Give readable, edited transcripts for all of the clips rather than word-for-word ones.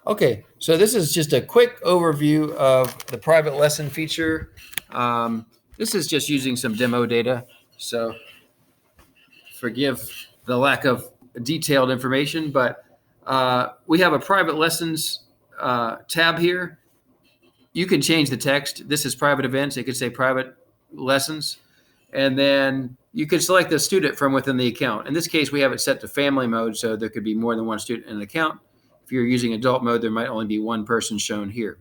Okay, so this is just a quick overview of the private lesson feature. This is just using some demo data, so forgive the lack of detailed information, but we have a private lessons tab here. You can change the text. This is private events. It could say private lessons. And then you can select the student from within the account. In this case, we have it set to family mode, so there could be more than one student in an account. If you're using adult mode, there might only be one person shown here.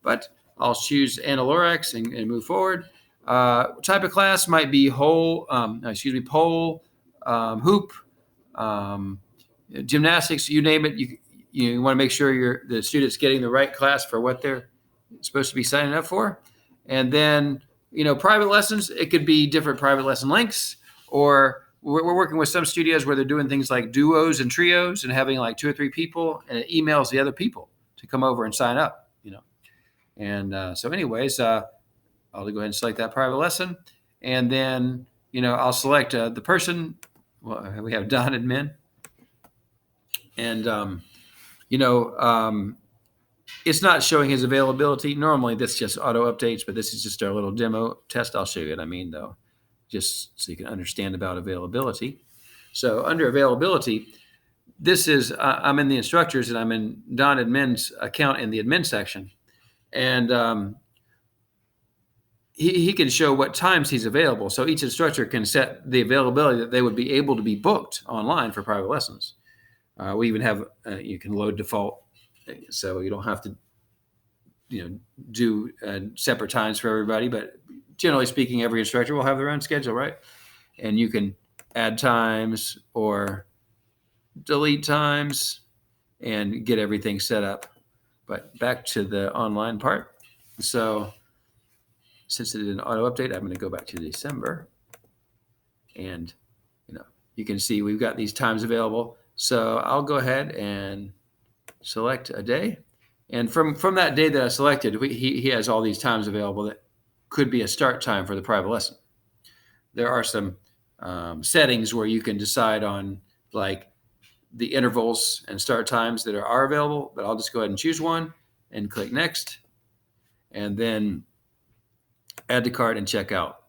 But I'll choose Analytics and move forward. Type of class might be pole, hoop, gymnastics, you name it. You want to make sure the student's getting the right class for what they're supposed to be signing up for. And then, private lessons, it could be different private lesson links, or we're working with some studios where they're doing things like duos and trios and having like 2 or 3 people, and it emails the other people to come over and sign up, And so anyways, I'll go ahead and select that private lesson. And then, I'll select the person. Well, we have Don admin. And, it's not showing his availability. Normally, this just auto updates, but this is just our little demo test. I'll show you what I mean, though, just so you can understand about availability. So under availability, this is, I'm in the instructors, and I'm in Don admin's account in the admin section. And he can show what times he's available. So each instructor can set the availability that they would be able to be booked online for private lessons. We even have, you can load default, so you don't have to, do separate times for everybody. But generally speaking, every instructor will have their own schedule, right? And you can add times or delete times and get everything set up. But back to the online part. So since it did an auto update, I'm going to go back to December. And, you can see we've got these times available. So I'll go ahead and select a day. And from that day that I selected, he has all these times available that could be a start time for the private lesson. There are some settings where you can decide on like the intervals and start times that are available, but I'll just go ahead and choose one and click next, and then add to cart and check out.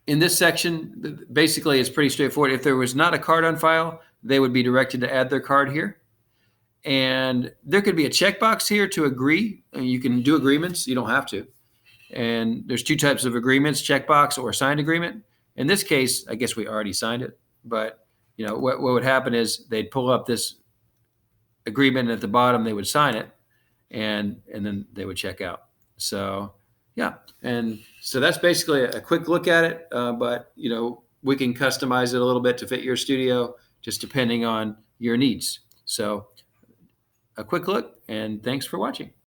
In this section, basically, it's pretty straightforward. If there was not a card on file, they would be directed to add their card here. And there could be a checkbox here to agree. And you can do agreements. You don't have to. And there's 2 types of agreements, checkbox or signed agreement. In this case, I guess we already signed it. But, what would happen is they'd pull up this agreement, and at the bottom, they would sign it, and then they would check out. So, yeah. And so that's basically a quick look at it. But, we can customize it a little bit to fit your studio, just depending on your needs. So a quick look, and thanks for watching.